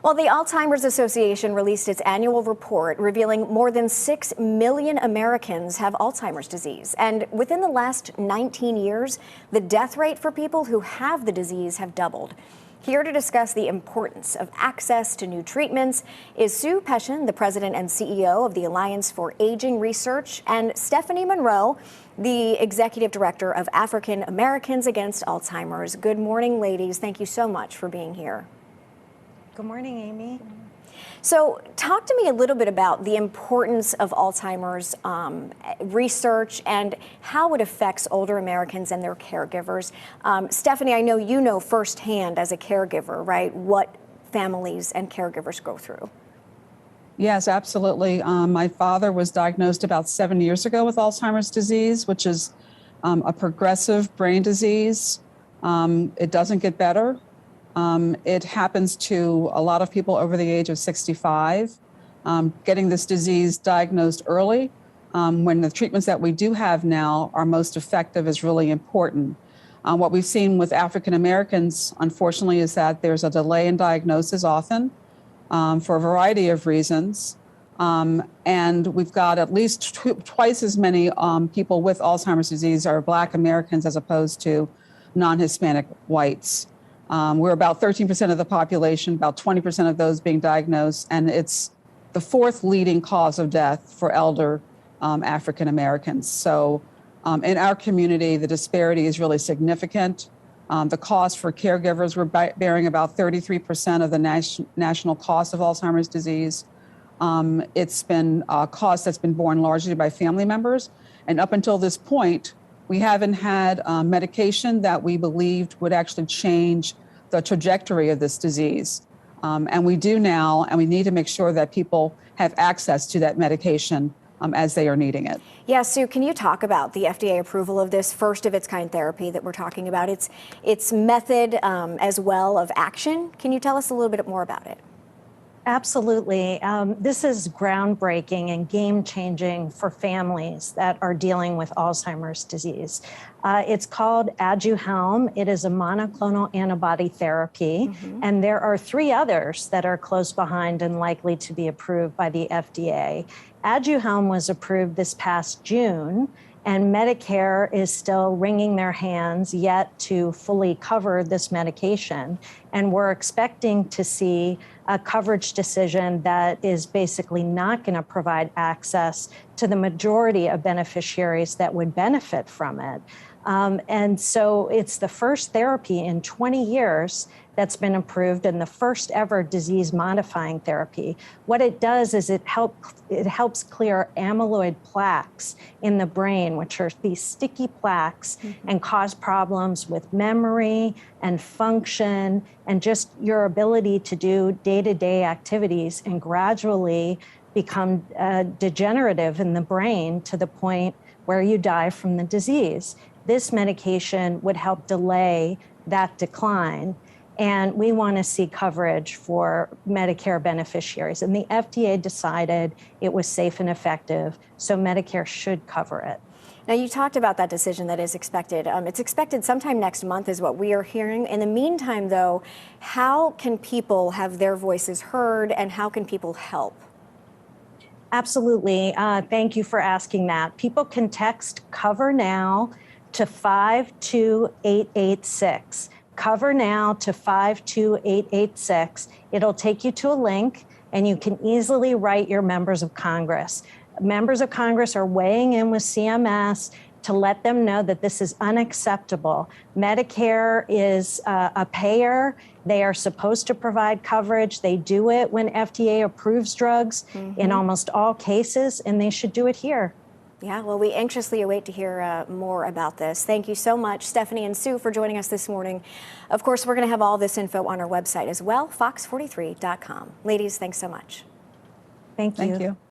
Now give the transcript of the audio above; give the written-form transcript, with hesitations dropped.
Well, the Alzheimer's Association released its annual report revealing more than 6 million Americans have Alzheimer's disease. And within the last 19 years, the death rate for people who have the disease have doubled. Here to discuss the importance of access to new treatments is Sue Peshin, the president and CEO of the Alliance for Aging Research, and Stephanie Monroe, the executive director of African Americans Against Alzheimer's. Good morning, ladies. Thank you so much for being here. Good morning, Amy. So talk to me a little bit about the importance of Alzheimer's research and how it affects older Americans and their caregivers. Stephanie, I know you know firsthand as a caregiver, right, what families and caregivers go through. Yes, absolutely. My father was diagnosed about 7 years ago with Alzheimer's disease, which is a progressive brain disease. It doesn't get better. It happens to a lot of people over the age of 65. Getting this disease diagnosed early, when the treatments that we do have now are most effective, is really important. What we've seen with African Americans, unfortunately, is that there's a delay in diagnosis often for a variety of reasons. And we've got at least twice as many people with Alzheimer's disease are Black Americans as opposed to non-Hispanic whites. We're about 13% of the population, about 20% of those being diagnosed, and it's the fourth leading cause of death for elder African Americans. So in our community, the disparity is really significant. The cost for caregivers, we're bearing about 33% of the national cost of Alzheimer's disease. It's been a cost that's been borne largely by family members. And up until this point, we haven't had medication that we believed would actually change the trajectory of this disease. And we do now, and we need to make sure that people have access to that medication as they are needing it. Yeah, Sue, can you talk about the FDA approval of this first of its kind therapy that we're talking about? Its method as well of action. Can you tell us a little bit more about it? Absolutely. This is groundbreaking and game-changing for families that are dealing with Alzheimer's disease. It's called Aduhelm. It is a monoclonal antibody therapy, and there are 3 others that are close behind and likely to be approved by the FDA. Aduhelm was approved this past June, and Medicare is still wringing their hands yet to fully cover this medication. And we're expecting to see a coverage decision that is basically not going to provide access to the majority of beneficiaries that would benefit from it. And so it's the first therapy in 20 years that's been approved and the first ever disease-modifying therapy. What it does is it helps clear amyloid plaques in the brain, which are these sticky plaques, and cause problems with memory and function and just your ability to do day-to-day activities, and gradually become degenerative in the brain to the point where you die from the disease. This medication would help delay that decline. And we want to see coverage for Medicare beneficiaries. And the FDA decided it was safe and effective, so Medicare should cover it. Now, you talked about that decision that is expected. It's expected sometime next month is what we are hearing. In the meantime, though, how can people have their voices heard and how can people help? Absolutely. Thank you for asking that. People can text Cover Now to 52886. Cover Now to 52886. It'll take you to a link, and you can easily write your members of Congress. Members of Congress are weighing in with CMS to let them know that this is unacceptable. Medicare is a payer. They are supposed to provide coverage. They do it when FDA approves drugs in almost all cases, and they should do it here. Yeah, well, we anxiously await to hear more about this. Thank you so much, Stephanie and Sue, for joining us this morning. Of course, we're going to have all this info on our website as well, fox43.com. Ladies, thanks so much. Thank you. Thank you.